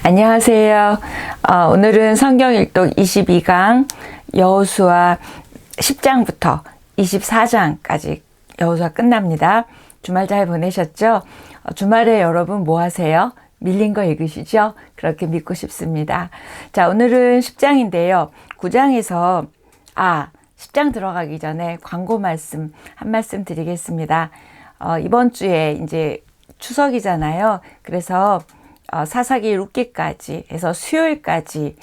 안녕하세요. 오늘은 성경 일독 22강 여호수아 10장부터 24장까지 여호수아 끝납니다. 주말 잘 보내셨죠? 주말에 여러분 뭐 하세요? 밀린 거 읽으시죠? 그렇게 믿고 싶습니다. 자, 오늘은 10장인데요. 9장에서 10장 들어가기 전에 광고 말씀 한 말씀 드리겠습니다. 이번 주에 이제 추석이잖아요. 그래서 사사기 룻기까지 해서 수요일까지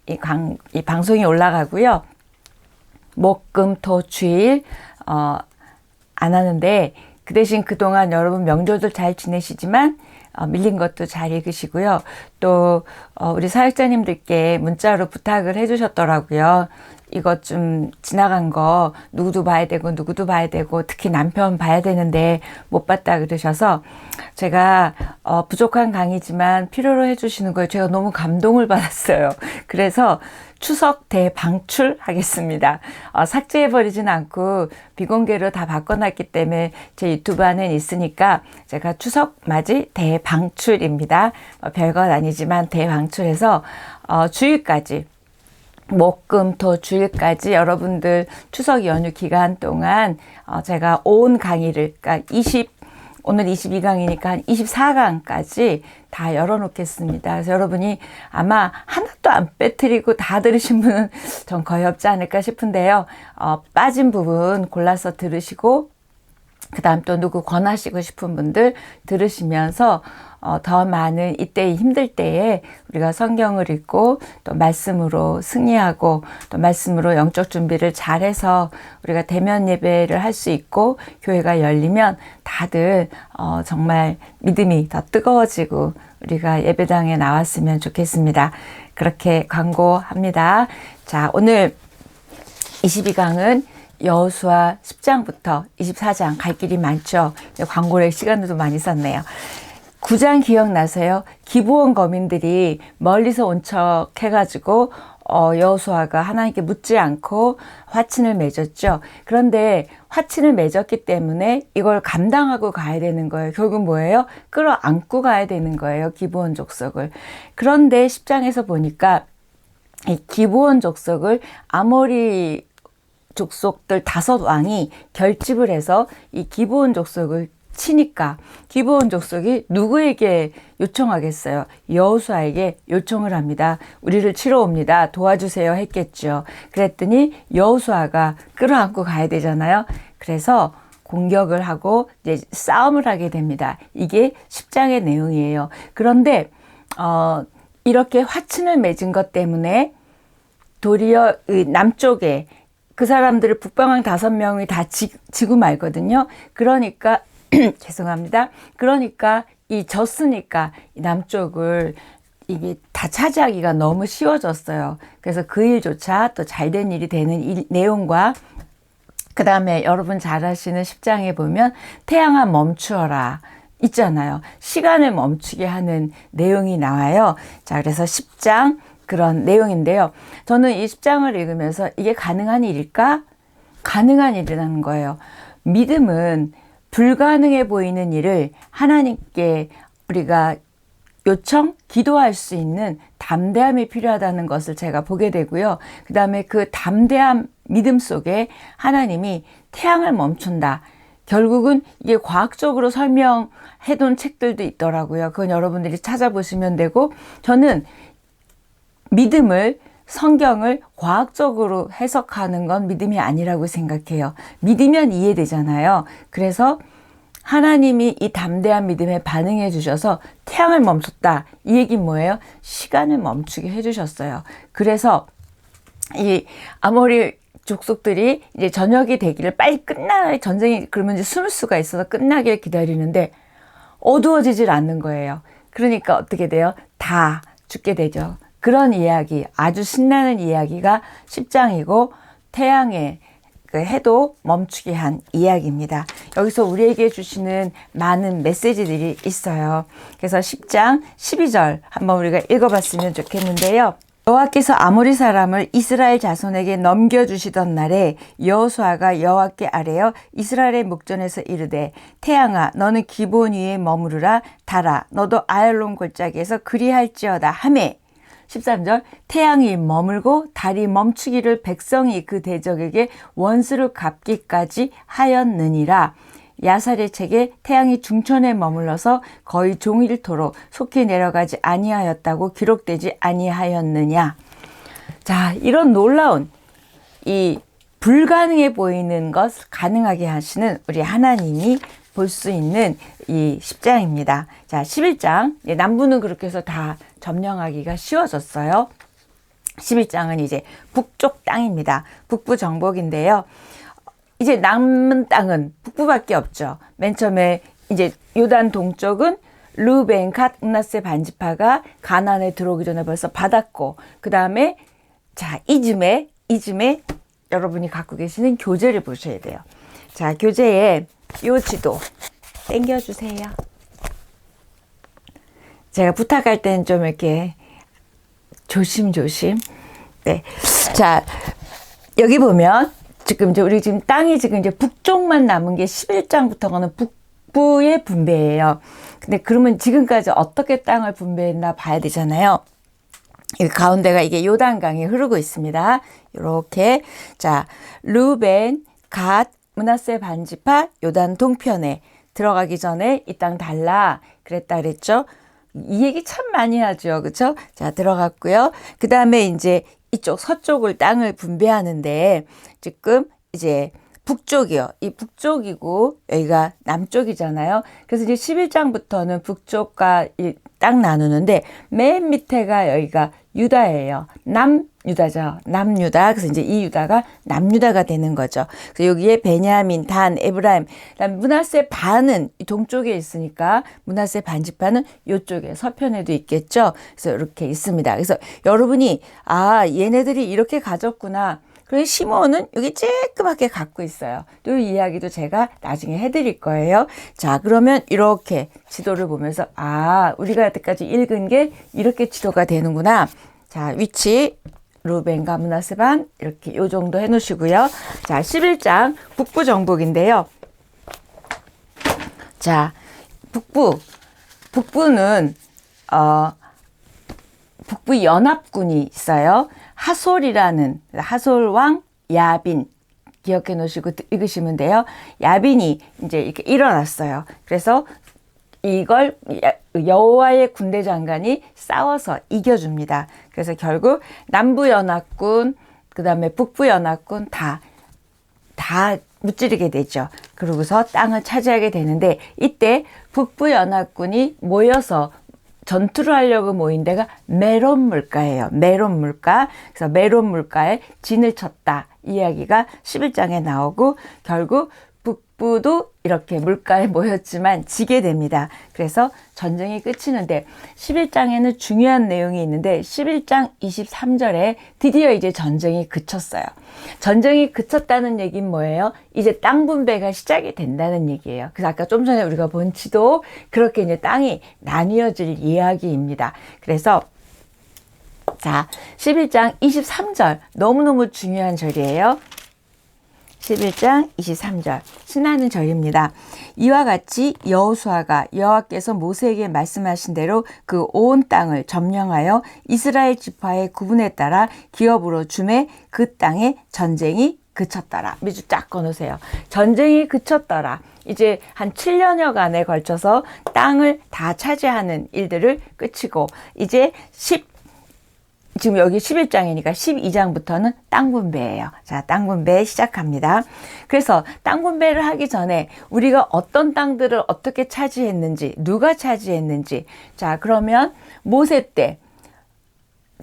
이 방송이 올라가고요. 목, 금, 토, 주일 안 하는데 그 대신 그동안 여러분 명절도 잘 지내시지만 밀린 것도 잘 읽으시고요. 또 우리 사역자님들께 문자로 부탁을 해주셨더라고요. 이것 좀 지나간 거 누구도 봐야 되고 누구도 봐야 되고 특히 남편 봐야 되는데 못 봤다 그러셔서 제가 부족한 강의지만 필요로 해주시는 거에 제가 너무 감동을 받았어요. 그래서 추석 대방출 하겠습니다. 삭제해버리진 않고 비공개로 다 바꿔놨기 때문에 제 유튜브 안에 있으니까 제가 추석 맞이 대방출입니다. 별것 아니지만 대방출해서 주일까지 목, 금, 토, 주일까지 여러분들 추석 연휴 기간 동안 제가 온 강의를 그러니까 오늘 22강이니까 한 24강까지 다 열어놓겠습니다. 그래서 여러분이 아마 하나도 안 빼뜨리고 다 들으신 분은 전 거의 없지 않을까 싶은데요. 빠진 부분 골라서 들으시고 그 다음 또 누구 권하시고 싶은 분들 들으시면서 더 많은 이때 힘들 때에 우리가 성경을 읽고 또 말씀으로 승리하고 또 말씀으로 영적 준비를 잘해서 우리가 대면 예배를 할 수 있고 교회가 열리면 다들 정말 믿음이 더 뜨거워지고 우리가 예배당에 나왔으면 좋겠습니다. 그렇게 광고합니다. 자, 오늘 22강은 여호수아 10장부터 24장 갈 길이 많죠. 광고를 시간도 많이 썼네요. 9장 기억나세요? 기브온 거민들이 멀리서 온 척 해가지고 여호수아가 하나님께 묻지 않고 화친을 맺었죠. 그런데 화친을 맺었기 때문에 이걸 감당하고 가야 되는 거예요. 결국 뭐예요? 끌어안고 가야 되는 거예요. 기브온 족속을. 그런데 10장에서 보니까 이 기브온 족속을 아모리 족속들 5왕이 결집을 해서 이 기브온 족속을 치니까 기브온 족속이 누구에게 요청하겠어요? 여호수아에게 요청을 합니다. 우리를 치러 옵니다. 도와주세요 했겠죠. 그랬더니 여호수아가 끌어안고 가야 되잖아요. 그래서 공격을 하고 이제 싸움을 하게 됩니다. 이게 10장의 내용이에요. 그런데 이렇게 화친을 맺은 것 때문에 도리어 남쪽에 그 사람들을 북방왕 5명이 다 지고 말거든요. 그러니까 죄송합니다. 그러니까 졌으니까 이 남쪽을 이게 다 차지하기가 너무 쉬워졌어요. 그래서 그 일조차 또 잘된 일이 되는 내용과 그 다음에 여러분 잘 아시는 10장에 보면 태양아 멈추어라 있잖아요. 시간을 멈추게 하는 내용이 나와요. 자, 그래서 10장 그런 내용인데요. 저는 이 10장을 읽으면서 이게 가능한 일일까? 가능한 일이라는 거예요. 믿음은 불가능해 보이는 일을 하나님께 우리가 요청, 기도할 수 있는 담대함이 필요하다는 것을 제가 보게 되고요. 그 다음에 그 담대함 믿음 속에 하나님이 태양을 멈춘다. 결국은 이게 과학적으로 설명해 둔 책들도 있더라고요. 그건 여러분들이 찾아보시면 되고 저는 믿음을 성경을 과학적으로 해석하는 건 믿음이 아니라고 생각해요. 믿으면 이해되잖아요. 그래서 하나님이 이 담대한 믿음에 반응해 주셔서 태양을 멈췄다. 이 얘기는 뭐예요? 시간을 멈추게 해 주셨어요. 그래서 이 아모리 족속들이 이제 저녁이 되기를 빨리 전쟁이 그러면 이제 숨을 수가 있어서 끝나길 기다리는데 어두워지질 않는 거예요. 그러니까 어떻게 돼요? 다 죽게 되죠. 그런 이야기, 아주 신나는 이야기가 10장이고 태양의 그 해도 멈추게 한 이야기입니다. 여기서 우리에게 주시는 많은 메시지들이 있어요. 그래서 10장 12절 한번 우리가 읽어봤으면 좋겠는데요. 여호와께서 아모리 사람을 이스라엘 자손에게 넘겨주시던 날에 여호수아가 여호와께 아뢰어 이스라엘의 목전에서 이르되 태양아 너는 기본 위에 머무르라 달아 너도 아얄론 골짜기에서 그리할지어다 하매 13절 태양이 머물고 달이 멈추기를 백성이 그 대적에게 원수를 갚기까지 하였느니라. 야살의 책에 태양이 중천에 머물러서 거의 종일토록 속히 내려가지 아니하였다고 기록되지 아니하였느냐. 자, 이런 놀라운 이 불가능해 보이는 것 가능하게 하시는 우리 하나님이 볼 수 있는 이 10장입니다. 자, 11장. 남부는 그렇게 해서 다 점령하기가 쉬워졌어요. 11장은 이제 북쪽 땅입니다. 북부 정복인데요. 이제 남은 땅은 북부밖에 없죠. 맨 처음에 이제 요단 동쪽은 르벤, 갓, 므낫세 반지파가 가나안에 들어오기 전에 벌써 받았고, 그 다음에 자 이즘에 여러분이 갖고 계시는 교재를 보셔야 돼요. 자, 교재에 요 지도 당겨주세요. 제가 부탁할 때는 좀 이렇게 조심조심. 네. 자, 여기 보면 지금 우리 지금 땅이 지금 이제 북쪽만 남은 게 11장부터가는 북부의 분배예요. 근데 그러면 지금까지 어떻게 땅을 분배했나 봐야 되잖아요. 이 가운데가 이게 요단강이 흐르고 있습니다. 이렇게. 자, 르벤, 갓, 므낫세 반지파 요단 동편에 들어가기 전에 이 땅 달라 그랬다 그랬죠. 이 얘기 참 많이 하죠. 그렇죠? 자, 들어갔고요. 그 다음에 이제 이쪽 서쪽을 땅을 분배하는데 지금 이제 북쪽이요. 이 북쪽이고 여기가 남쪽이잖아요. 그래서 이제 11장부터는 북쪽과 땅 나누는데 맨 밑에가 여기가 유다예요. 남유다죠. 남유다. 그래서 이제 이 유다가 남유다가 되는 거죠. 그래서 여기에 베냐민, 단, 에브라임, 그다음 므낫세 반은 동쪽에 있으니까 므낫세 반지파는 이쪽에 서편에도 있겠죠. 그래서 이렇게 있습니다. 그래서 여러분이 얘네들이 이렇게 가졌구나. 그래서 시몬은 여기 쬐끄맣게 갖고 있어요. 또 이 이야기도 제가 나중에 해드릴 거예요. 자, 그러면 이렇게 지도를 보면서 우리가 여태까지 읽은 게 이렇게 지도가 되는구나. 자, 위치 루벤과 므낫세 반 이렇게 요 정도 해놓으시고요. 자, 11장 북부 정복인데요. 자, 북부는 북부 연합군이 있어요. 하솔 왕 야빈 기억해 놓으시고 읽으시면 돼요. 야빈이 이제 이렇게 일어났어요. 그래서 이걸 여호와의 군대 장관이 싸워서 이겨줍니다. 그래서 결국 남부 연합군, 그 다음에 북부 연합군 다 무찌르게 되죠. 그러고서 땅을 차지하게 되는데 이때 북부 연합군이 모여서 전투를 하려고 모인 데가 메론 물가예요. 메론 물가. 그래서 메론 물가에 진을 쳤다. 이야기가 11장에 나오고 결국 북부도 이렇게 물가에 모였지만 지게 됩니다. 그래서 전쟁이 끝이는데 11장에는 중요한 내용이 있는데 11장 23절에 드디어 이제 전쟁이 그쳤어요. 전쟁이 그쳤다는 얘기는 뭐예요? 이제 땅 분배가 시작이 된다는 얘기예요. 그래서 아까 좀 전에 우리가 본 지도 그렇게 이제 땅이 나뉘어질 이야기입니다. 그래서 자, 11장 23절 너무너무 중요한 절이에요. 11장 23절 신나는 절입니다. 이와 같이 여호수아가 여호와께서 모세에게 말씀하신 대로 그 온 땅을 점령하여 이스라엘 지파의 구분에 따라 기업으로 주매 그 땅에 전쟁이 그쳤더라. 밑줄 쫙 꺼놓으세요. 전쟁이 그쳤더라. 이제 한 7년여간에 걸쳐서 땅을 다 차지하는 일들을 끝이고 이제 지금 여기 11장이니까 12장부터는 땅 분배예요. 자, 땅 분배 시작합니다. 그래서 땅 분배를 하기 전에 우리가 어떤 땅들을 어떻게 차지했는지, 누가 차지했는지. 자, 그러면 모세 때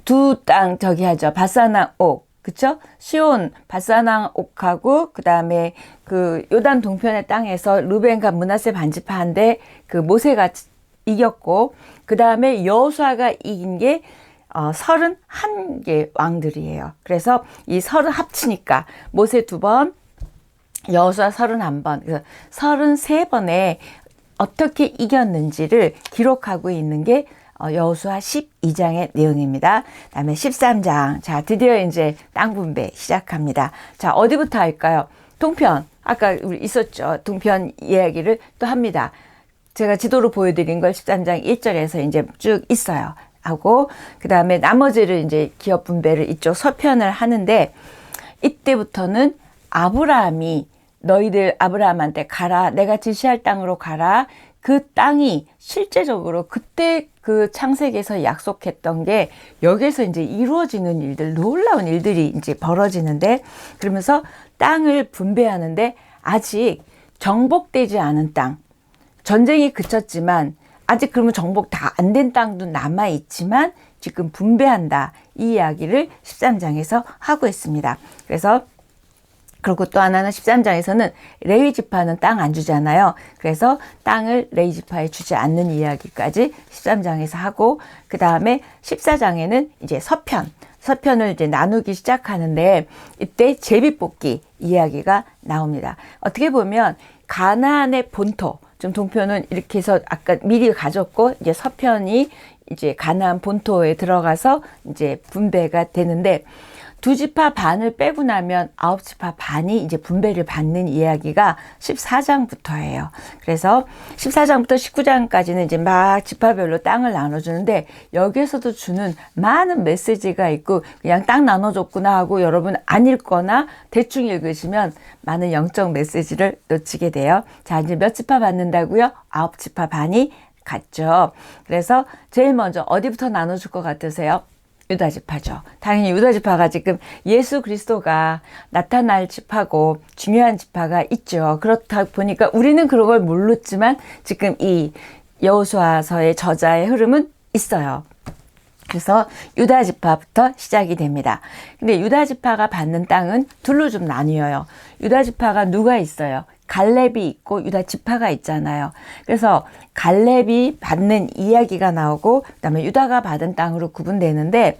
두 땅 저기 하죠. 바사나 옥. 그쵸? 시온 바사나 옥하고 그다음에 그 요단 동편의 땅에서 르벤과 므낫세 반지파인데 그 모세가 이겼고 그다음에 여호수아가 이긴 게 31개 왕들이에요. 그래서 이 30 합치니까 모세 2번, 여호수아 31번, 그래서 33번에 어떻게 이겼는지를 기록하고 있는 게 여호수아 12장의 내용입니다. 그다음에 13장. 자, 드디어 이제 땅 분배 시작합니다. 자, 어디부터 할까요? 동편. 아까 우리 있었죠. 동편 이야기를 또 합니다. 제가 지도로 보여드린 걸 13장 1절에서 이제 쭉 있어요. 하고, 그 다음에 나머지를 이제 기업 분배를 이쪽 서편을 하는데, 이때부터는 아브라함이 너희들 아브라함한테 가라. 내가 지시할 땅으로 가라. 그 땅이 실제적으로 그때 그 창세기에서 약속했던 게 여기에서 이제 이루어지는 일들, 놀라운 일들이 이제 벌어지는데, 그러면서 땅을 분배하는데 아직 정복되지 않은 땅, 전쟁이 그쳤지만 아직 그러면 정복 다 안 된 땅도 남아 있지만 지금 분배한다. 이 이야기를 13장에서 하고 있습니다. 그래서 그리고 또 하나는 13장에서는 레위 지파는 땅 안 주잖아요. 그래서 땅을 레위 지파에 주지 않는 이야기까지 13장에서 하고, 그 다음에 14장에는 이제 서편을 이제 나누기 시작하는데, 이때 제비뽑기 이야기가 나옵니다. 어떻게 보면 가나안의 본토, 좀 동편은 이렇게 해서 아까 미리 가졌고, 이제 서편이 이제 가나안 본토에 들어가서 이제 분배가 되는데, 2지파 반을 빼고 나면 9지파 반이 이제 분배를 받는 이야기가 14장부터예요. 그래서 14장부터 19장까지는 이제 막 지파별로 땅을 나눠주는데, 여기에서도 주는 많은 메시지가 있고, 그냥 땅 나눠줬구나 하고 여러분 안 읽거나 대충 읽으시면 많은 영적 메시지를 놓치게 돼요. 자, 이제 몇 지파 받는다고요? 9지파 반이 갔죠. 그래서 제일 먼저 어디부터 나눠줄 것 같으세요? 유다 지파죠. 당연히 유다 지파가 지금 예수 그리스도가 나타날 지파고 중요한 지파가 있죠. 그렇다 보니까 우리는 그런 걸 모르지만 지금 이 여호수아서의 저자의 흐름은 있어요. 그래서 유다 지파부터 시작이 됩니다. 근데 유다 지파가 받는 땅은 둘로 좀 나뉘어요. 유다 지파가 누가 있어요? 갈렙이 있고 유다 지파가 있잖아요. 그래서 갈렙이 받는 이야기가 나오고, 그다음에 유다가 받은 땅으로 구분되는데,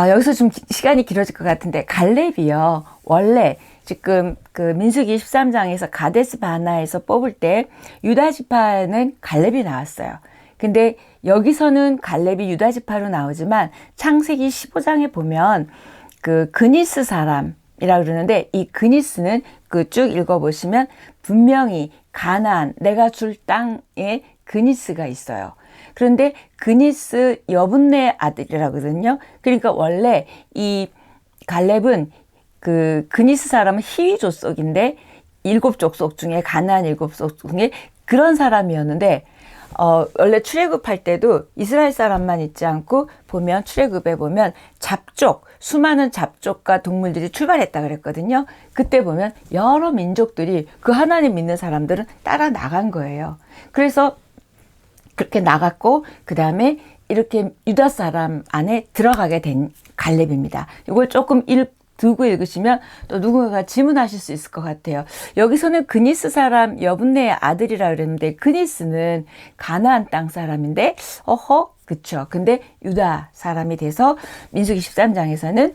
여기서 좀 시간이 길어질 것 같은데, 갈렙이요, 원래 지금 그 민수기 13장에서 가데스 바나에서 뽑을 때 유다 지파는 갈렙이 나왔어요. 근데 여기서는 갈렙이 유다 지파로 나오지만 창세기 15장에 보면 그 그니스 사람 이라 그러는데, 이 그니스는 그 쭉 읽어보시면 분명히 가나안, 내가 줄 땅에 그니스가 있어요. 그런데 그니스 여분네 아들이라거든요. 그러니까 원래 이 갈렙은 그 그니스 사람은 히위 족속인데, 7족속 중에 가나안 7족속 중에 그런 사람이었는데, 원래 출애굽할 때도 이스라엘 사람만 있지 않고 보면 출애굽에 보면 잡족, 수많은 잡족과 동물들이 출발했다 그랬거든요. 그때 보면 여러 민족들이 그 하나님 믿는 사람들은 따라 나간 거예요. 그래서 그렇게 나갔고, 그 다음에 이렇게 유다 사람 안에 들어가게 된 갈렙입니다. 이걸 조금 두고 읽으시면 또 누군가가 질문하실 수 있을 것 같아요. 여기서는 그니스 사람 여분네의 아들이라 그랬는데, 그니스는 가나안 땅 사람인데, 그쵸. 근데 유다 사람이 돼서 민수기 13장에서는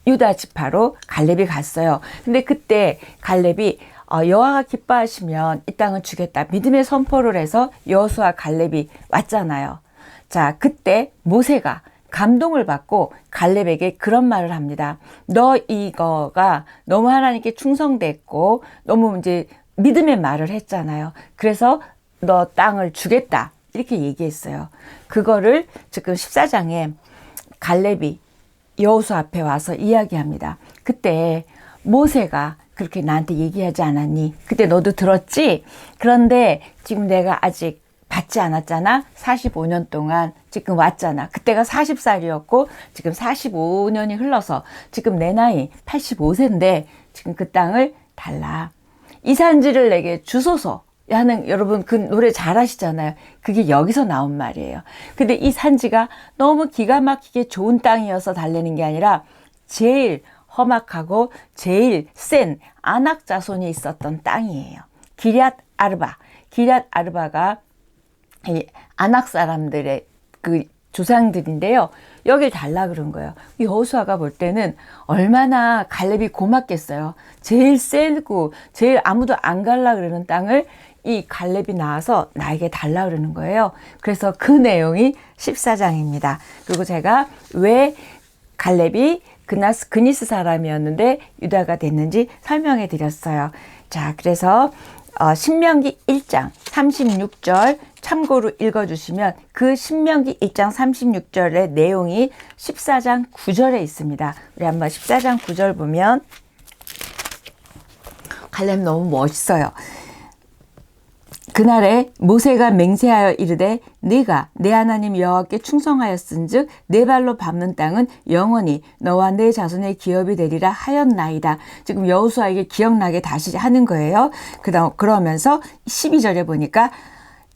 유다 지파로 갈렙이 갔어요. 근데 그때 갈렙이 여호와가 기뻐하시면 이 땅은 주겠다, 믿음의 선포를 해서 여호수아 갈렙이 왔잖아요. 자, 그때 모세가 감동을 받고 갈렙에게 그런 말을 합니다. 너 이거가 너무 하나님께 충성됐고 너무 이제 믿음의 말을 했잖아요. 그래서 너 땅을 주겠다, 이렇게 얘기했어요. 그거를 지금 14장에 갈렙이 여호수아 앞에 와서 이야기합니다. 그때 모세가 그렇게 나한테 얘기하지 않았니? 그때 너도 들었지? 그런데 지금 내가 아직 받지 않았잖아. 45년 동안 지금 왔잖아. 그때가 40살이었고 지금 45년이 흘러서 지금 내 나이 85세인데 지금 그 땅을 달라. 이 산지를 내게 주소서 하는, 여러분 그 노래 잘 아시잖아요. 그게 여기서 나온 말이에요. 근데 이 산지가 너무 기가 막히게 좋은 땅이어서 달래는 게 아니라 제일 험악하고 제일 센 아낙 자손이 있었던 땅이에요. 기럇 아르바. 기럇 아르바가 이 아낙 사람들의 그 조상들인데요. 여길 달라 그런 거예요. 여호수아가 볼 때는 얼마나 갈렙이 고맙겠어요. 제일 세고 제일 아무도 안 갈라 그러는 땅을 이 갈렙이 나와서 나에게 달라 그러는 거예요. 그래서 그 내용이 14장입니다. 그리고 제가 왜 갈렙이 그니스 사람이었는데 유다가 됐는지 설명해 드렸어요. 자, 그래서 신명기 1장 36절 참고로 읽어주시면 그 신명기 1장 36절의 내용이 14장 9절에 있습니다. 우리 한번 14장 9절 보면 갈렙 너무 멋있어요. 그날에 모세가 맹세하여 이르되 네가 내 하나님 여호와께 충성하였은즉 내 발로 밟는 땅은 영원히 너와 내 자손의 기업이 되리라 하였나이다. 지금 여호수아에게 기억나게 다시 하는 거예요. 그러면서 12절에 보니까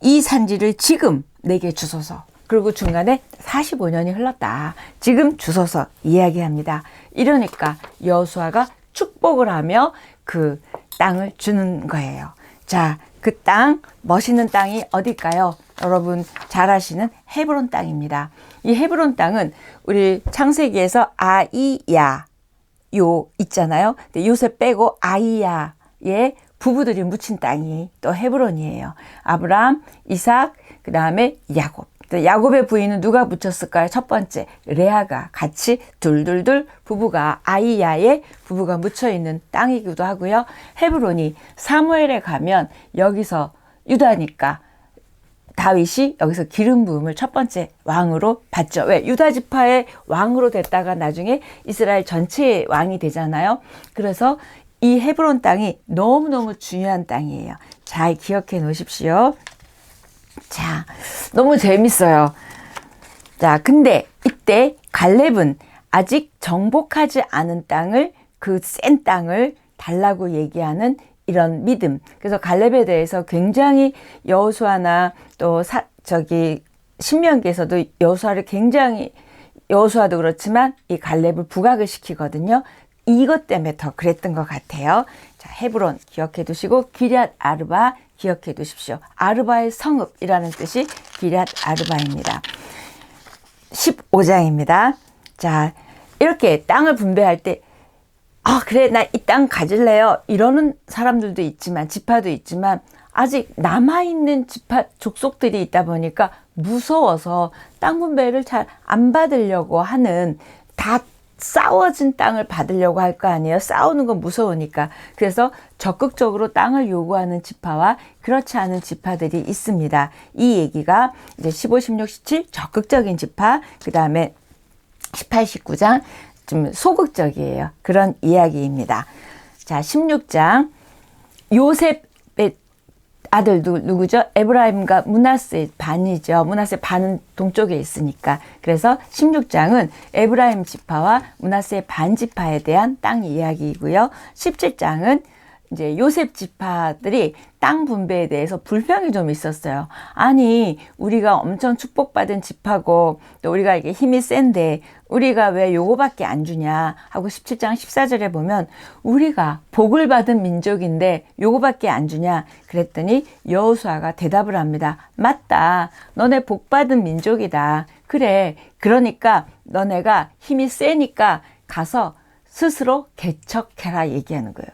이 산지를 지금 내게 주소서. 그리고 중간에 45년이 흘렀다. 지금 주소서 이야기합니다. 이러니까 여호수아가 축복을 하며 그 땅을 주는 거예요. 자, 그 땅, 멋있는 땅이 어딜까요? 여러분 잘 아시는 헤브론 땅입니다. 이 헤브론 땅은 우리 창세기에서 아이야 요 있잖아요. 근데 요셉 빼고 아이야의 부부들이 묻힌 땅이 또 헤브론이에요. 아브라함, 이삭, 그 다음에 야곱. 야곱의 부인은 누가 묻혔을까요? 첫 번째 레아가 같이 둘둘둘 부부가 아이야의 부부가 묻혀있는 땅이기도 하고요. 헤브론이 사무엘에 가면 여기서 유다니까 다윗이 여기서 기름 부음을 첫 번째 왕으로 받죠. 왜? 유다 지파의 왕으로 됐다가 나중에 이스라엘 전체의 왕이 되잖아요. 그래서 이 헤브론 땅이 너무너무 중요한 땅이에요. 잘 기억해 놓으십시오. 자, 너무 재밌어요. 자, 근데 이때 갈렙은 아직 정복하지 않은 땅을, 그 센 땅을 달라고 얘기하는 이런 믿음. 그래서 갈렙에 대해서 굉장히 여호수아나 또 신명기에서도 여호수아를 굉장히, 여호수아도 그렇지만 이 갈렙을 부각을 시키거든요. 이것 때문에 더 그랬던 것 같아요. 자, 헤브론 기억해 두시고 기럇 아르바 기억해 두십시오. 아르바의 성읍이라는 뜻이 기럇 아르바입니다. 15장입니다. 자, 이렇게 땅을 분배할 때 그래, 나 이 땅 가질래요. 이러는 사람들도 있지만, 지파도 있지만 아직 남아있는 지파 족속들이 있다 보니까 무서워서 땅 분배를 잘 안 받으려고 하는, 다 싸워진 땅을 받으려고 할 거 아니에요. 싸우는 건 무서우니까. 그래서 적극적으로 땅을 요구하는 지파와 그렇지 않은 지파들이 있습니다. 이 얘기가 이제 15, 16, 17 적극적인 지파, 그 다음에 18, 19장 좀 소극적이에요. 그런 이야기입니다. 자, 16장 요셉의 아들 누구죠? 에브라임과 므낫세 반이죠. 므낫세 반은 동쪽에 있으니까. 그래서 16장은 에브라임 지파와 므낫세 반 지파에 대한 땅 이야기이고요. 17장은 이제 요셉 지파들이 땅 분배에 대해서 불평이 좀 있었어요. 아니, 우리가 엄청 축복받은 지파고 또 우리가 이게 힘이 센데 우리가 왜 요거밖에 안 주냐 하고 17장 14절에 보면 우리가 복을 받은 민족인데 요거밖에 안 주냐 그랬더니 여호수아가 대답을 합니다. 맞다. 너네 복 받은 민족이다. 그래. 그러니까 너네가 힘이 세니까 가서 스스로 개척해라 얘기하는 거예요.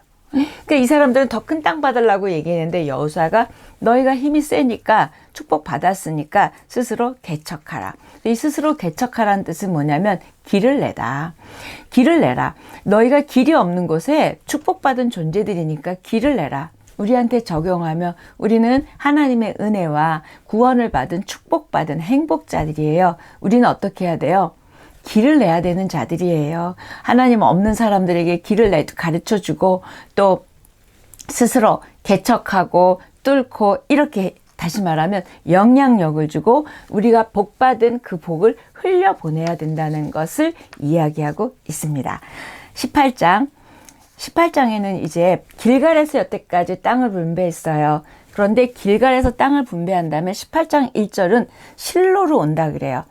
그러니까 이 사람들은 더 큰 땅 받으려고 얘기했는데 여호수아가 너희가 힘이 세니까 축복 받았으니까 스스로 개척하라. 이 스스로 개척하라는 뜻은 뭐냐면 길을 내다. 길을 내라. 너희가 길이 없는 곳에 축복받은 존재들이니까 길을 내라. 우리한테 적용하면 우리는 하나님의 은혜와 구원을 받은 축복받은 행복자들이에요. 우리는 어떻게 해야 돼요? 길을 내야 되는 자들이에요. 하나님 없는 사람들에게 길을 가르쳐주고 또 스스로 개척하고 뚫고 이렇게 다시 말하면 영향력을 주고 우리가 복받은 그 복을 흘려보내야 된다는 것을 이야기하고 있습니다. 18장에는 이제 길갈에서 여태까지 땅을 분배했어요. 그런데 길갈에서 땅을 분배한 다음에 18장 1절은 실로로 온다 그래요.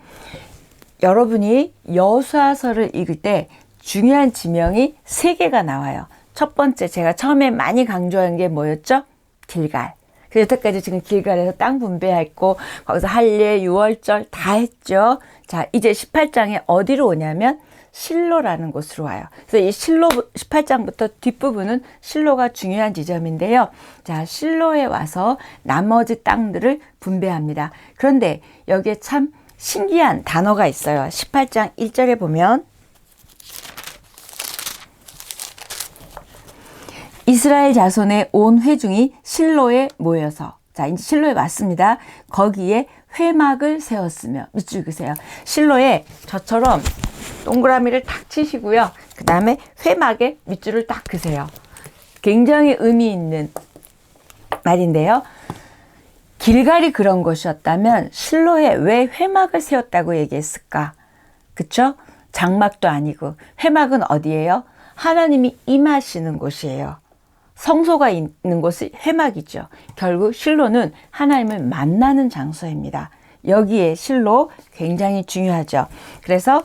여러분이 여호수아서를 읽을 때 중요한 지명이 3개가 나와요. 첫 번째, 제가 처음에 많이 강조한 게 뭐였죠? 길갈. 그래서 여태까지 지금 길갈에서 땅 분배했고 거기서 할례, 유월절 다 했죠. 자, 이제 18장에 어디로 오냐면 실로라는 곳으로 와요. 그래서 이 실로 18장부터 뒷부분은 실로가 중요한 지점인데요. 자, 실로에 와서 나머지 땅들을 분배합니다. 그런데 여기에 참 신기한 단어가 있어요. 18장 1절에 보면 이스라엘 자손의 온 회중이 실로에 모여서, 자, 이제 실로에 왔습니다. 거기에 회막을 세웠으며, 밑줄 그세요. 실로에 저처럼 동그라미를 탁 치시고요. 그 다음에 회막에 밑줄을 딱 그세요. 굉장히 의미 있는 말인데요. 길갈이 그런 곳이었다면 실로에 왜 회막을 세웠다고 얘기했을까? 그쵸? 장막도 아니고 회막은 어디예요? 하나님이 임하시는 곳이에요. 성소가 있는 곳이 회막이죠. 결국 실로는 하나님을 만나는 장소입니다. 여기에 실로 굉장히 중요하죠. 그래서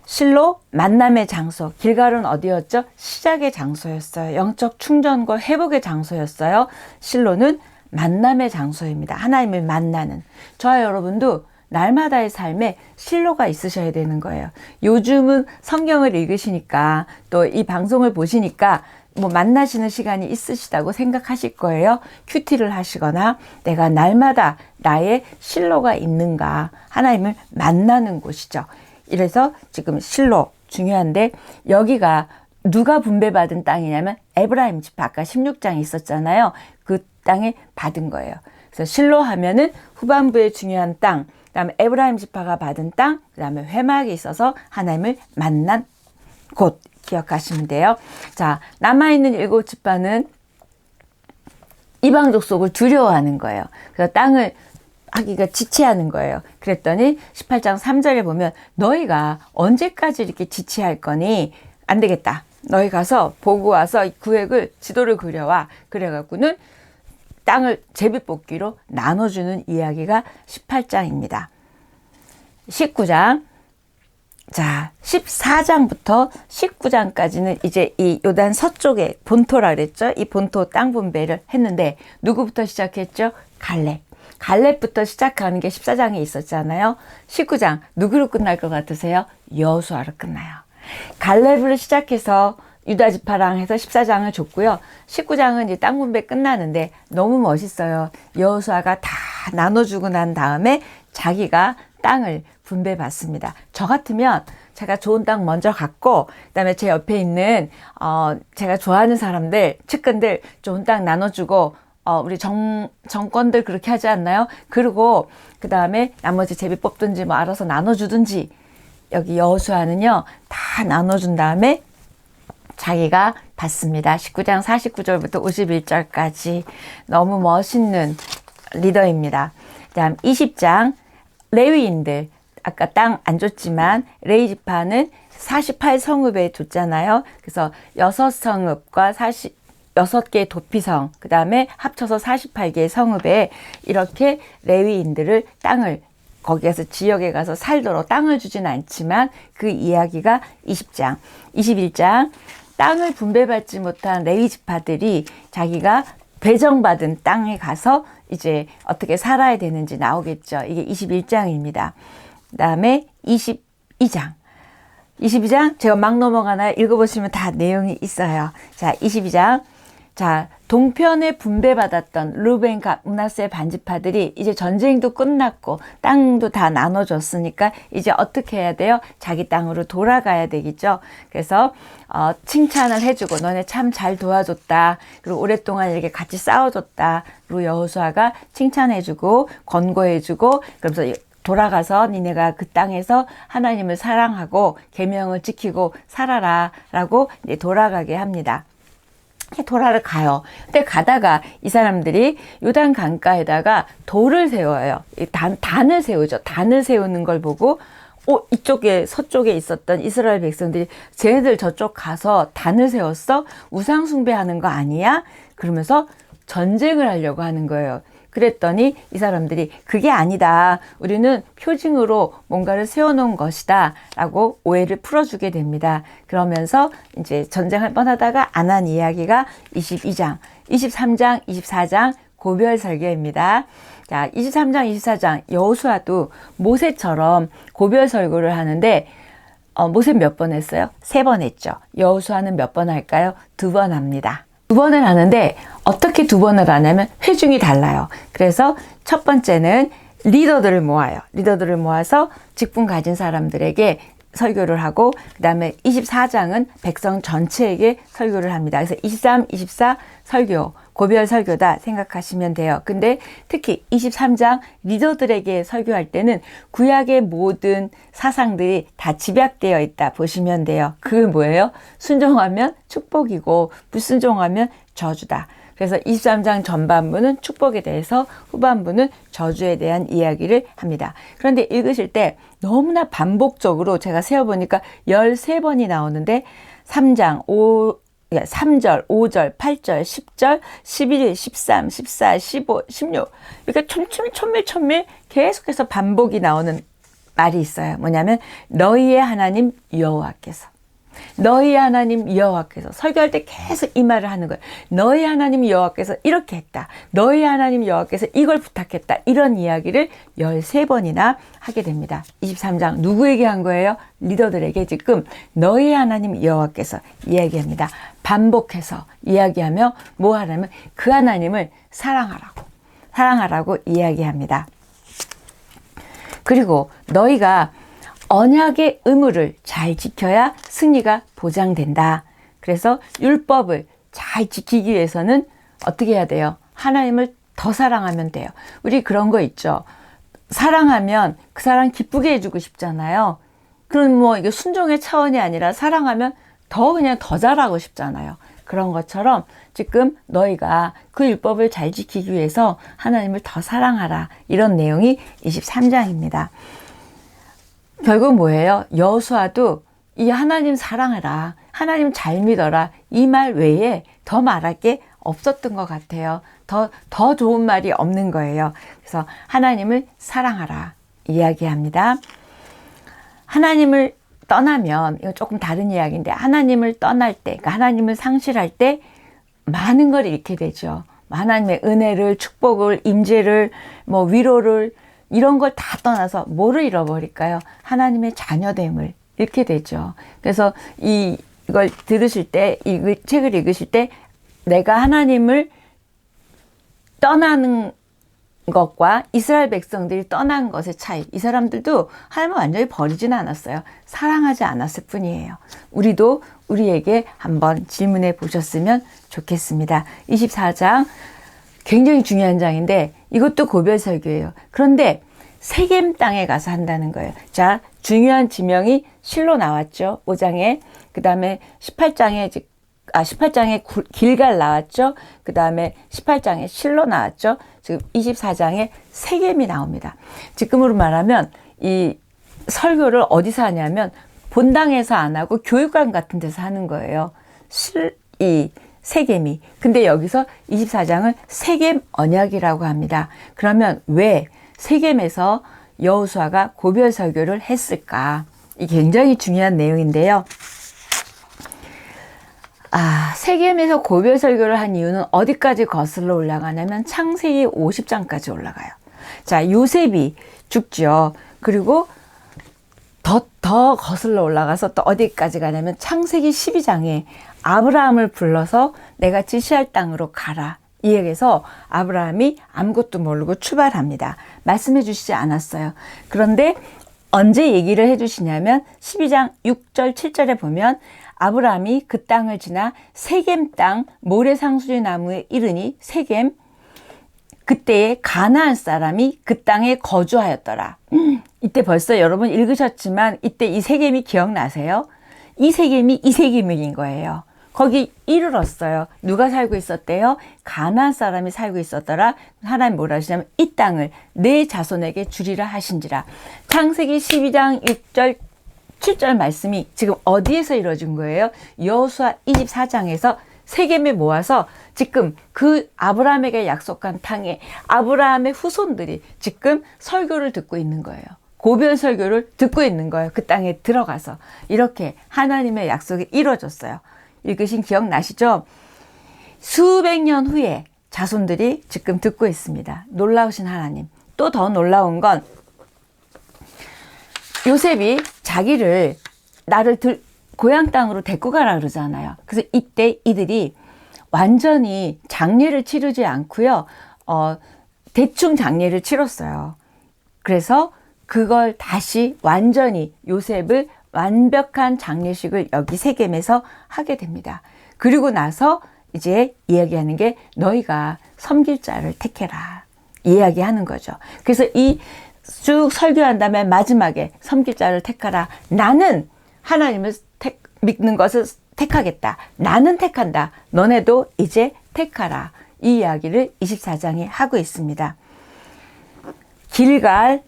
실로 만남의 장소, 길갈은 어디였죠? 시작의 장소였어요. 영적 충전과 회복의 장소였어요. 실로는 만남의 장소입니다. 하나님을 만나는. 저와 여러분도 날마다의 삶에 실로가 있으셔야 되는 거예요. 요즘은 성경을 읽으시니까 또 이 방송을 보시니까 뭐 만나시는 시간이 있으시다고 생각하실 거예요. 큐티를 하시거나 내가 날마다 나의 실로가 있는가, 하나님을 만나는 곳이죠. 이래서 지금 실로 중요한데, 여기가 누가 분배받은 땅이냐면 에브라임 지파, 아까 16장에 있었잖아요. 그 땅에 받은 거예요. 그래서 실로 하면은 후반부에 중요한 땅, 그 다음에 에브라임 지파가 받은 땅, 그 다음에 회막이 있어서 하나님을 만난 곳 기억하시면 돼요. 자, 남아있는 7지파는 이방 족속을 두려워하는 거예요. 그래서 땅을 하기가 지체하는 거예요. 그랬더니 18장 3절에 보면 너희가 언제까지 이렇게 지체할 거니? 안 되겠다. 너희 가서 보고 와서 구획을 지도를 그려와. 그래갖고는 땅을 제비뽑기로 나눠주는 이야기가 18장입니다. 19장. 자, 14장부터 19장까지는 이제 이 요단 서쪽에 본토라 그랬죠? 이 본토 땅 분배를 했는데 누구부터 시작했죠? 갈렙. 갈렙부터 시작하는 게 14장에 있었잖아요. 19장 누구로 끝날 것 같으세요? 여호수아로 끝나요. 갈렙으로 시작해서 유다 지파랑 해서 14장을 줬고요. 19장은 이제 땅 분배 끝나는데 너무 멋있어요. 여호수아가 다 나눠주고 난 다음에 자기가 땅을 분배받습니다. 저 같으면 제가 좋은 땅 먼저 갖고, 그다음에 제 옆에 있는 제가 좋아하는 사람들, 측근들 좋은 땅 나눠주고, 우리 정권들 그렇게 하지 않나요? 그리고 그 다음에 나머지 제비 뽑든지 뭐 알아서 나눠주든지. 여기 여호수아는요 다 나눠준 다음에 자기가 받습니다. 19장 49절부터 51절까지 너무 멋있는 리더입니다. 다음 20장 레위인들, 아까 땅 안 줬지만 레위 지파는 48성읍에 줬잖아요. 그래서 6성읍과 6개의 도피성, 그 다음에 합쳐서 48개의 성읍에 이렇게 레위인들을 땅을 거기에서 지역에 가서 살도록 땅을 주진 않지만 그 이야기가 20장, 21장 땅을 분배받지 못한 레위 지파들이 자기가 배정받은 땅에 가서 이제 어떻게 살아야 되는지 나오겠죠. 이게 21장입니다. 그 다음에 22장. 22장 제가 막 넘어가나요? 읽어보시면 다 내용이 있어요. 자, 22장. 자, 동편에 분배받았던 루벤, 갓, 므낫세 반지파들이 이제 전쟁도 끝났고 땅도 다 나눠줬으니까 이제 어떻게 해야 돼요? 자기 땅으로 돌아가야 되겠죠. 그래서 칭찬을 해주고 너네 참 잘 도와줬다. 그리고 오랫동안 이렇게 같이 싸워줬다. 그리고 여호수아가 칭찬해주고 권고해주고 그러면서 돌아가서 니네가 그 땅에서 하나님을 사랑하고 계명을 지키고 살아라 라고 이제 돌아가게 합니다. 돌아를 가요. 근데 가다가 이 사람들이 요단 강가에다가 돌을 세워요. 단을 세우죠. 단을 세우는 걸 보고 이쪽에 서쪽에 있었던 이스라엘 백성들이 쟤네들 저쪽 가서 단을 세웠어? 우상 숭배하는 거 아니야? 그러면서 전쟁을 하려고 하는 거예요. 그랬더니 이 사람들이 그게 아니다. 우리는 표징으로 뭔가를 세워놓은 것이다. 라고 오해를 풀어주게 됩니다. 그러면서 이제 전쟁할 뻔하다가 안 한 이야기가 22장, 23장, 24장 고별 설교입니다. 자, 23장, 24장 여호수아도 모세처럼 고별 설교를 하는데 모세 몇 번 했어요? 3번 했죠. 여호수아는 몇 번 할까요? 2번 합니다. 2번을 하는데 어떻게 2번을 하냐면 회중이 달라요. 그래서 첫 번째는 리더들을 모아요. 리더들을 모아서 직분 가진 사람들에게 설교를 하고 그 다음에 24장은 백성 전체에게 설교를 합니다. 그래서 23, 24 설교, 고별 설교다 생각하시면 돼요. 근데 특히 23장 리더들에게 설교할 때는 구약의 모든 사상들이 다 집약되어 있다 보시면 돼요. 그게 뭐예요? 순종하면 축복이고 불순종하면 저주다. 그래서 23장 전반부는 축복에 대해서 후반부는 저주에 대한 이야기를 합니다. 그런데 읽으실 때 너무나 반복적으로 제가 세어보니까 13번이 나오는데 3장, 3절, 5절, 8절, 10절, 11, 13, 14, 15, 16 이렇게 촘밀 계속해서 반복이 나오는 말이 있어요. 뭐냐면 너희의 하나님 여호와께서 너희 하나님 여호와께서 설교할 때 계속 이 말을 하는 거예요. 너희 하나님 여호와께서 이렇게 했다. 너희 하나님 여호와께서 이걸 부탁했다. 이런 이야기를 13번이나 하게 됩니다. 23장 누구에게 한 거예요? 리더들에게 지금 너희 하나님 여호와께서 이야기합니다. 반복해서 이야기하며 뭐 하냐면 그 하나님을 사랑하라고 이야기합니다. 그리고 너희가 언약의 의무를 잘 지켜야 승리가 보장된다. 그래서 율법을 잘 지키기 위해서는 어떻게 해야 돼요? 하나님을 더 사랑하면 돼요. 우리 그런 거 있죠. 사랑하면 그 사람 기쁘게 해주고 싶잖아요. 그럼 뭐 이게 순종의 차원이 아니라 사랑하면 그냥 더 잘하고 싶잖아요. 그런 것처럼 지금 너희가 그 율법을 잘 지키기 위해서 하나님을 더 사랑하라. 이런 내용이 23장입니다. 결국 뭐예요? 여호수아도 이 하나님 사랑해라, 하나님 잘 믿어라 이 말 외에 더 말할 게 없었던 것 같아요. 더 좋은 말이 없는 거예요. 그래서 하나님을 사랑하라 이야기합니다. 하나님을 떠나면 이거 조금 다른 이야기인데 하나님을 떠날 때, 그러니까 하나님을 상실할 때 많은 걸 잃게 되죠. 하나님의 은혜를, 축복을, 임재를, 위로를 이런 걸 다 떠나서 뭐를 잃어버릴까요? 하나님의 자녀됨을 잃게 되죠. 그래서 이걸 들으실 때, 이 책을 읽으실 때 내가 하나님을 떠나는 것과 이스라엘 백성들이 떠난 것의 차이. 이 사람들도 하나님을 완전히 버리지는 않았어요. 사랑하지 않았을 뿐이에요. 우리도 우리에게 한번 질문해 보셨으면 좋겠습니다. 24장 굉장히 중요한 장인데 이것도 고별 설교예요. 그런데 세겜 땅에 가서 한다는 거예요. 자, 중요한 지명이 실로 나왔죠. 5장에. 그 다음에 18장에 길갈 나왔죠. 그 다음에 18장에 실로 나왔죠. 지금 24장에 세겜이 나옵니다. 지금으로 말하면 이 설교를 어디서 하냐면 본당에서 안 하고 교육관 같은 데서 하는 거예요. 세겜이. 근데 여기서 24장을 세겜 언약이라고 합니다. 그러면 왜 세겜에서 여호수아가 고별 설교를 했을까? 이게 굉장히 중요한 내용인데요. 세겜에서 고별 설교를 한 이유는 어디까지 거슬러 올라가냐면 창세기 50장까지 올라가요. 자, 요셉이 죽죠. 그리고 더 거슬러 올라가서 또 어디까지 가냐면 창세기 12장에 아브라함을 불러서 내가 지시할 땅으로 가라. 이 얘기에서 아브라함이 아무것도 모르고 출발합니다. 말씀해 주시지 않았어요. 그런데 언제 얘기를 해 주시냐면 12장 6절 7절에 보면 아브라함이 그 땅을 지나 세겜 땅 모래상수리 나무에 이르니 세겜 그때에 가나안 사람이 그 땅에 거주하였더라. 이때 벌써 여러분 읽으셨지만 이때 이 세겜이 기억나세요? 이 세겜인 거예요. 거기 이르렀어요. 누가 살고 있었대요? 가나안 사람이 살고 있었더라. 하나님 뭐라 하시냐면 이 땅을 내 자손에게 주리라 하신지라. 창세기 12장 6절 7절 말씀이 지금 어디에서 이루어진 거예요? 여호수아 24장에서 세겜에 모아서 지금 그 아브라함에게 약속한 땅에 아브라함의 후손들이 지금 설교를 듣고 있는 거예요. 고별 설교를 듣고 있는 거예요. 그 땅에 들어가서 이렇게 하나님의 약속이 이루어졌어요. 읽으신 기억 나시죠? 수백 년 후에 자손들이 지금 듣고 있습니다. 놀라우신 하나님. 또 더 놀라운 건 요셉이 자기를 나를 고향 땅으로 데리고 가라 그러잖아요. 그래서 이때 이들이 완전히 장례를 치르지 않고요. 대충 장례를 치렀어요. 그래서 그걸 다시 완전히 요셉을 완벽한 장례식을 여기 세겜에서 하게 됩니다. 그리고 나서 이제 이야기하는 게 너희가 섬길 자를 택해라. 이야기하는 거죠. 그래서 이 쭉 설교한 다음에 마지막에 섬길 자를 택하라. 나는 하나님을 믿는 것을 택하겠다. 나는 택한다. 너네도 이제 택하라. 이 이야기를 24장에 하고 있습니다. 길갈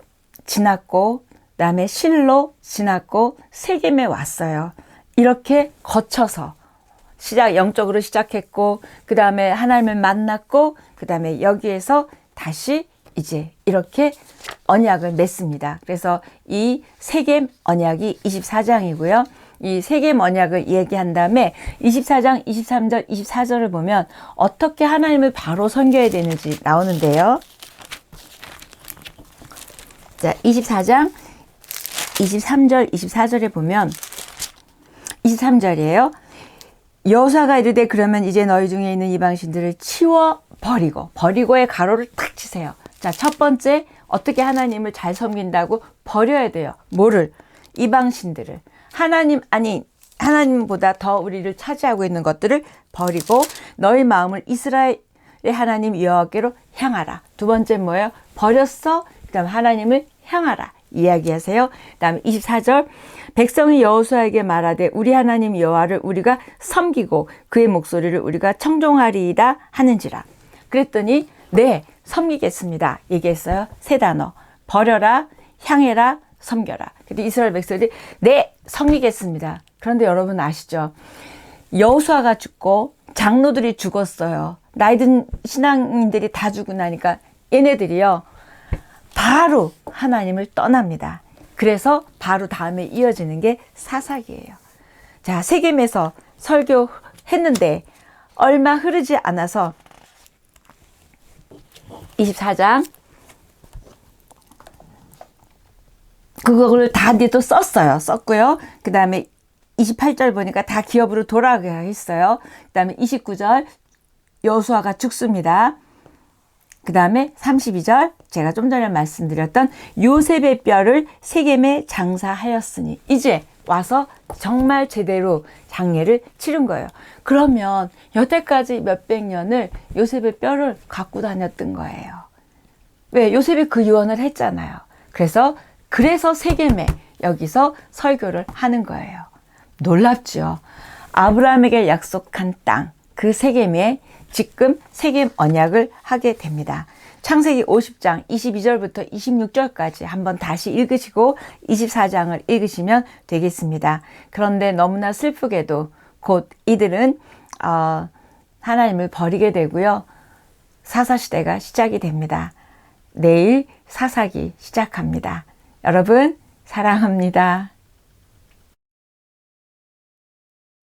지났고 그다음에 실로 지났고 세겜에 왔어요. 이렇게 거쳐서 영적으로 시작했고 그 다음에 하나님을 만났고 그 다음에 여기에서 다시 이제 이렇게 언약을 맺습니다. 그래서 이 세겜 언약이 24장이고요. 이 세겜 언약을 얘기한 다음에 24장 23절 24절을 보면 어떻게 하나님을 바로 섬겨야 되는지 나오는데요. 자, 24장 23절 24절에 보면 23절이에요. 여호수아가 이르되 그러면 이제 너희 중에 있는 이방신들을 치워 버리고의 가로를 탁 치세요. 자, 첫 번째 어떻게 하나님을 잘 섬긴다고 버려야 돼요. 뭐를? 이방신들을. 하나님보다 더 우리를 차지하고 있는 것들을 버리고 너희 마음을 이스라엘의 하나님 여호와께로 향하라. 두 번째 뭐예요? 버렸어. 그다음 하나님을 향하라. 이야기하세요. 그다음에 24절 백성이 여호수아에게 말하되 우리 하나님 여호와를 우리가 섬기고 그의 목소리를 우리가 청종하리이다 하는지라. 그랬더니 네, 섬기겠습니다. 얘기했어요. 세 단어. 버려라, 향해라, 섬겨라. 근데 이스라엘 백성들이 네, 섬기겠습니다. 그런데 여러분 아시죠? 여호수아가 죽고 장로들이 죽었어요. 나이든 신앙인들이 다 죽고 나니까 얘네들이요. 바로 하나님을 떠납니다. 그래서 바로 다음에 이어지는 게 사사기예요. 자, 세겜에서 설교했는데 얼마 흐르지 않아서 24장 그걸 다 또 썼고요. 그 다음에 28절 보니까 다 기업으로 돌아가게 했어요. 그 다음에 29절 여호수아가 죽습니다. 그 다음에 32절 제가 좀 전에 말씀드렸던 요셉의 뼈를 세겜에 장사하였으니 이제 와서 정말 제대로 장례를 치른 거예요. 그러면 여태까지 몇백 년을 요셉의 뼈를 갖고 다녔던 거예요. 왜? 요셉이 그 유언을 했잖아요. 그래서 세겜에 여기서 설교를 하는 거예요. 놀랍죠? 아브라함에게 약속한 땅, 그 세겜에 지금 세겜 언약을 하게 됩니다. 창세기 50장 22절부터 26절까지 한번 다시 읽으시고 24장을 읽으시면 되겠습니다. 그런데 너무나 슬프게도 곧 이들은 하나님을 버리게 되고요. 사사시대가 시작이 됩니다. 내일 사사기 시작합니다. 여러분 사랑합니다.